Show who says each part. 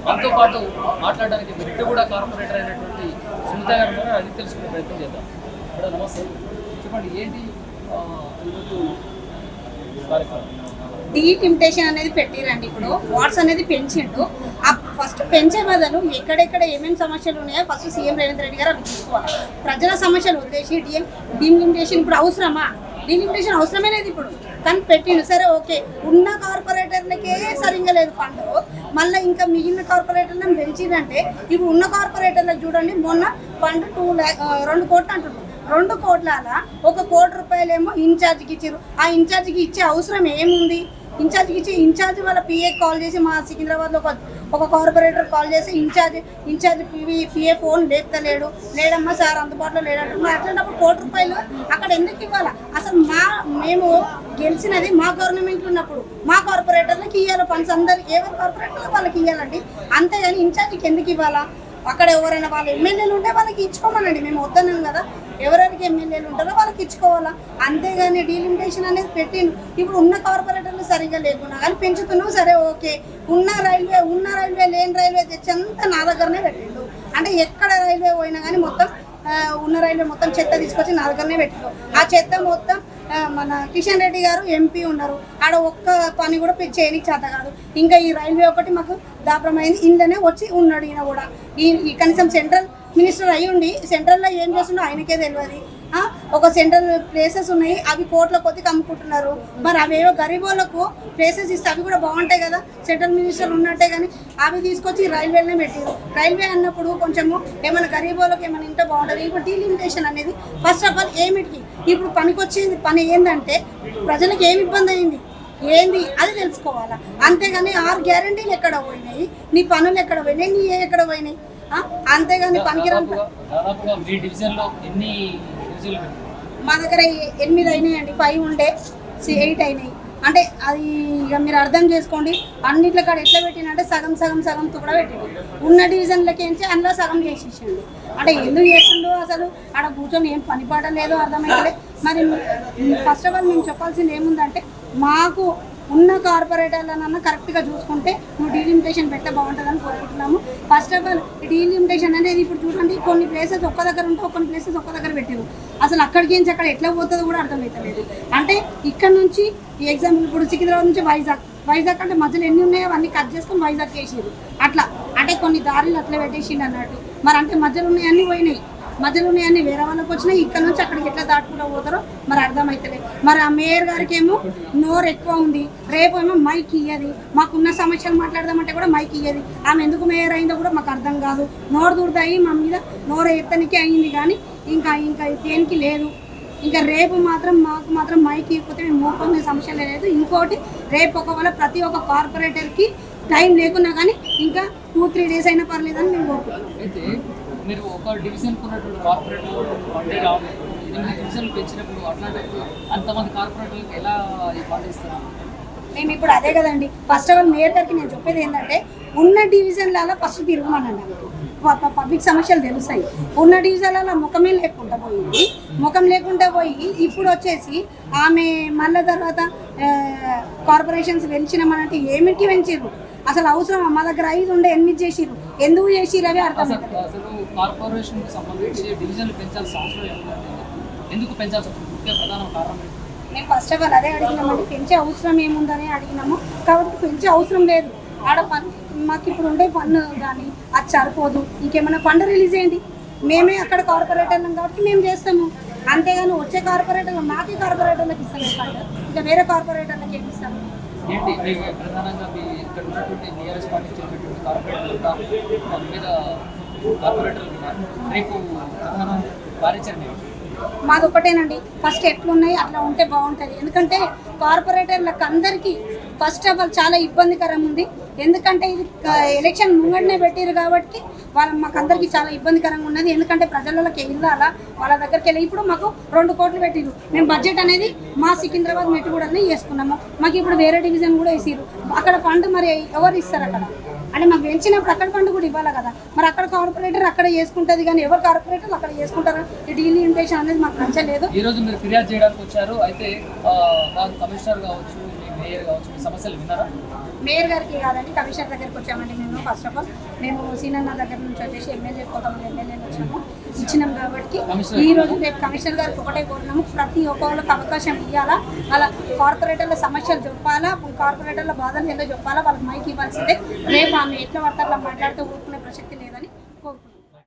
Speaker 1: మనతో పాటు మాట్లాడడానికి బిడ్డ కూడా కార్పొరేటర్ అయినటువంటి సునీత గారు కూడా అడిగి తెలుసుకునే ప్రయత్నం చేద్దాం. మేడం నమస్తే, చెప్పండి ఏంటి ఈరోజు కార్యక్రమం?
Speaker 2: డీలిమిటేషన్ అనేది పెట్టిరండి. ఇప్పుడు వాట్స్ అనేది పెంచిండు. ఆ ఫస్ట్ పెంచే బదులు ఎక్కడెక్కడ ఏమేమి సమస్యలు ఉన్నాయో ఫస్ట్ సీఎం రేవంత్ రెడ్డి గారు అవి చూసుకోవాలి. ప్రజల సమస్యలు వదిలేసి డీలిమిటేషన్ ఇప్పుడు అవసరమా? డీలిమిటేషన్ అవసరమే లేదు ఇప్పుడు, కానీ పెట్టిండు. సరే ఓకే, ఉన్న కార్పొరేటర్లకే సరిగ్గా లేదు ఫండ్, మళ్ళీ ఇంకా మిగిలిన కార్పొరేటర్లను పెంచిందంటే ఇప్పుడు ఉన్న కార్పొరేటర్లకు చూడండి, మొన్న ఫండ్ 2 కోట్లు అంటున్నారు. 2 కోట్ల 1 కోటి రూపాయలేమో ఇన్ఛార్జ్కి ఇచ్చారు. ఆ ఇన్ఛార్జ్కి ఇచ్చే అవసరం ఏముంది? ఇన్ఛార్జ్ వాళ్ళ పిఏ కాల్ చేసి, మా సికింద్రాబాద్లో ఒక కార్పొరేటర్ కాల్ చేసి ఇన్ఛార్జ్ పిఏ ఫోన్ లేడమ్మా సార్ అందుబాటులో లేడంటే, మరి అట్లాంటప్పుడు 1 కోటి రూపాయలు అక్కడ ఎందుకు ఇవ్వాలా? అసలు మేము గెలిచినది మా గవర్నమెంట్ ఉన్నప్పుడు మా కార్పొరేటర్లకు ఇవ్వాలి ఫండ్స్, అందరికి ఎవరి కార్పొరేటర్లకు వాళ్ళకి ఇవ్వాలండి. అంతేగాని ఇన్ఛార్జ్కి ఎందుకు ఇవ్వాలా? అక్కడ ఎవరైనా వాళ్ళ ఎమ్మెల్యేలు ఉంటే వాళ్ళకి ఇచ్చుకోమనండి, మేము వద్దన్నాం కదా. ఎవరెవరికి ఎమ్మెల్యేలు ఉంటారో వాళ్ళకి ఇచ్చుకోవాలా, అంతేగాని డీలిమిటేషన్ అనేది పెట్టిండు. ఇప్పుడు ఉన్న కార్పొరేటర్లు సరిగ్గా లేకున్నా కానీ పెంచుతున్నాం, సరే ఓకే. ఉన్న రైల్వే లేని రైల్వే తెచ్చంతా నా దగ్గరనే పెట్టిండు. అంటే ఎక్కడ రైల్వే పోయినా కానీ మొత్తం ఉన్న రైల్వే మొత్తం చెత్త తీసుకొచ్చి నా దగ్గరనే పెట్టిండు. ఆ చెత్త మొత్తం మన కిషన్ రెడ్డి గారు ఎంపీ ఉన్నారు, ఆడ ఒక్క పని కూడా చేయడానికి చేత కాదు. ఇంకా ఈ రైల్వే ఒకటి మాకు దాపరమైంది, ఇంట్లోనే వచ్చి ఉన్నాడు ఈయన కూడా. ఈ కనీసం సెంట్రల్ మినిస్టర్ అయ్యి ఉండి సెంట్రల్లో ఏం చేస్తుండో ఆయనకే తెలియదు. ఒక సెంట్రల్ ప్లేసెస్ ఉన్నాయి, అవి కోట్ల కొద్దికి అమ్ముకుంటున్నారు. మరి అవేవో గరీబోళ్ళకు ప్లేసెస్ ఇస్తే అవి కూడా బాగుంటాయి కదా, సెంట్రల్ మినిస్టర్ ఉన్నట్టే. కానీ అవి తీసుకొచ్చి రైల్వేనే పెట్టారు. రైల్వే అన్నప్పుడు కొంచెము ఏమైనా గరీబోళ్ళకి ఏమైనా ఇంటే బాగుంటుంది. ఇప్పుడు డీలిమిటేషన్ అనేది ఫస్ట్ ఆఫ్ ఆల్ ఏమిటికి ఇప్పుడు పనికొచ్చేది పని ఏంటంటే ప్రజలకు ఏమి ఇబ్బంది అయింది ఏంది అది తెలుసుకోవాలా. అంతేగాని 6 గ్యారంటీలు ఎక్కడ పోయినాయి, నీ పనులు ఎక్కడ పోయినాయి, నీ ఎక్కడ పోయినాయి, అంతేగాని పనికిరాని. మా దగ్గర 8 అయినాయండి, 5 ఉండే 8 అయినాయి. అంటే అది ఇక మీరు అర్థం చేసుకోండి. అన్నింటిలో కాడ ఎట్లా పెట్టినంటే సగంతో కూడా పెట్టిండు. ఉన్న డివిజన్లకి ఏంచి అందులో సగం చేసేసిండు. అంటే ఎందుకు చేస్తుండో అసలు ఆడ కూర్చొని ఏం పని పాడలేదో అర్థమైతే. మరి ఫస్ట్ ఆఫ్ ఆల్ మేము చెప్పాల్సింది ఏముందంటే, మాకు ఉన్న కార్పొరేటర్లనన్నా కరెక్ట్గా చూసుకుంటే నువ్వు డీలిమిటేషన్ పెడితే బాగుంటుందని కోరుకుంటున్నాము. ఫస్ట్ ఆఫ్ ఆల్ డీలిమిటేషన్ అనేది ఇప్పుడు చూడండి, కొన్ని ప్లేసెస్ ఒక్క దగ్గర ఉంటే కొన్ని ప్లేసెస్ ఒక్క దగ్గర పెట్టారు. అసలు అక్కడికి నుంచి అక్కడ ఎట్లా పోతుందో కూడా అర్థమవుతలేదు. అంటే ఇక్కడ నుంచి ఎగ్జాంపుల్ ఇప్పుడు సికింద్రాబాద్ నుంచి వైజాగ్ అంటే మధ్యలో ఎన్ని ఉన్నాయో అవన్నీ కట్ చేసుకొని వైజాగ్ చేసారు. అట్లా అంటే కొన్ని దారులు అట్లా పెట్టేసిండు అన్నట్టు. మరి అంటే మధ్యలో ఉన్నాయన్నీ పోయినాయి, మధ్యలో ఉన్నాయన్నీ వేరే వాళ్ళకి వచ్చినాయి. ఇక్కడ నుంచి అక్కడికి ఎట్లా దాటుకుంటూ పోతారో మరి అర్థమవుతలేదు. మరి ఆ మేయర్ గారికి ఏమో నోరు ఎక్కువ ఉంది, రేపు ఏమో మైక్ ఇయ్యది. మాకున్న సమస్యలు మాట్లాడదామంటే కూడా మైక్ ఇయ్యది. ఆమె ఎందుకు మేయర్ అయిందో కూడా మాకు అర్థం కాదు. నోరు దూరదాయి మా మీద నోరు ఎత్తనికి అయింది, కానీ ఇంకా దేనికి లేదు. ఇంకా రేపు మాకు మాత్రం మైక్ ఇవ్వకపోతే మేము మోపంగా సమస్య లేదు. ఇంకోటి రేపు ఒకవేళ ప్రతి ఒక్క కార్పొరేటర్కి టైం లేకున్నా కానీ ఇంకా 2-3 డేస్ అయినా పర్లేదని మేము కోరుకుంటున్నాం.
Speaker 1: మీరు ఒక డివిజన్ ఉన్నటువంటి కార్పొరేటర్ ఫండ్ రావాలి, 8 డివిజన్లు పెంచినప్పుడు అట్లాంటప్పుడు అంతమంది కార్పొరేటర్లకు ఎలా ఈ ఫండ్ ఇస్తారు?
Speaker 2: మేము ఇప్పుడు అదే కదండి. ఫస్ట్ ఆఫ్ ఆల్ మేయర్ గారికి నేను చెప్పేది ఏంటంటే, ఉన్న డివిజన్లలో ఫస్ట్ తిరగమనండి. పబ్లిక్ సమస్యలు తెలుస్తాయి. ఉన్న డివిజన్లలో ముఖం లేకుండా పోయి ఇప్పుడు వచ్చేసి ఆమె మళ్ళీ తర్వాత కార్పొరేషన్స్ పెంచినామనంటే ఏమిటి పెంచారు? అసలు అవసరం? మా దగ్గర 5 ఉండే 8 చేసిరు. ఎందుకు చేసిరు అవి అర్థం అవుతుంది.
Speaker 1: అసలు కార్పొరేషన్కి సంబంధించి డివిజన్లు పెంచాల్సిన అవసరం ఏముందండి? ఎందుకు పెంచాల్సిన ముఖ్య ప్రధాన కారణం?
Speaker 2: మేము ఫస్ట్ ఆఫ్ ఆల్ అదే అడిగినామండి, పెంచే అవసరం ఏముందని అడిగినాము. కాబట్టి పెంచే అవసరం లేదు. ఆడ మాకు ఇప్పుడు ఉండే ఫండ్ కానీ అది సరిపోదు, ఇంకేమైనా ఫండ్ రిలీజ్ చేయండి. మేమే అక్కడ కార్పొరేటర్లం కాబట్టి మేము చేస్తాము. అంతేగాని వచ్చే కార్పొరేటర్లు మాకే కార్పొరేటర్లకు ఇస్తాము ఫండ్, ఇంకా వేరే కార్పొరేటర్లకు ఏమి ఇస్తాము?
Speaker 1: ఏంటి మీకు ప్రధానంగా మీ ఇక్కడ ఉన్నటువంటి టీఆర్ఎస్ పార్టీకి చెందినటువంటి కార్పొరేటర్లు మీద కార్పొరేటర్లు రేపు ప్రధాన కార్యాచరణ
Speaker 2: మాది ఒకటేనండి. ఫస్ట్ ఎట్లున్నాయి అట్లా ఉంటే బాగుంటుంది. ఎందుకంటే కార్పొరేటర్లకు అందరికీ ఫస్ట్ ఆఫ్ ఆల్ చాలా ఇబ్బందికరం ఉంది. ఎందుకంటే ఇది ఎలక్షన్ ముంగడనే పెట్టారు కాబట్టి మాకు అందరికీ చాలా ఇబ్బందికరంగా ఉన్నది. ఎందుకంటే ప్రజలకి వెళ్ళాలా, వాళ్ళ దగ్గరికి వెళ్ళి ఇప్పుడు మాకు 2 కోట్లు పెట్టిరు. మేము బడ్జెట్ అనేది మా సికింద్రాబాద్ మెట్టుగూడనే వేసుకున్నాము. మాకు ఇప్పుడు వేరే డివిజన్ కూడా వేసిరు. అక్కడ ఫండ్ మరి ఎవరు ఇస్తారు? అక్కడ అంటే మాకు పెంచినప్పుడు అక్కడ ఫండ్ కూడా ఇవ్వాలి కదా. మరి అక్కడ కార్పొరేటర్ అక్కడ చేసుకుంటుంది, కానీ ఎవరు కార్పొరేటర్లు అక్కడ చేసుకుంటారు? ఈ డీలిమిటేషన్ అనేది మాకు నచ్చలేదు.
Speaker 1: ఈ రోజు మీరు ఫిర్యాదు చేయడానికి వచ్చారు, అయితే కమిషనర్ కావచ్చు, మేయర్ కావచ్చు, సమస్యలు విన్నారా?
Speaker 2: మేయర్ గారికి కాదండి, కమిషనర్ దగ్గరికి వచ్చామండి మేము. ఫస్ట్ ఆఫ్ ఆల్ మేము సీనన్న దగ్గర నుంచి వచ్చేసి ఎమ్మెల్యే కొంతమంది ఎమ్మెల్యేలు వచ్చాము, ఇచ్చినాం. కాబట్టి ఈ రోజు రేపు కమిషనర్ గారికి ఒకటే కోరినాము, ప్రతి ఒక్కళ్ళకి అవకాశం ఇవ్వాలా, వాళ్ళ కార్పొరేటర్ల సమస్యలు చెప్పాలా, కార్పొరేటర్ల బాధలు ఏందో చెప్పాలా, వాళ్ళకి మైక్ ఇవ్వాల్సిందే. రేపు ఆమె ఎట్లా పడతారో మాట్లాడితే ఊరుకునే ప్రసక్తి లేదు.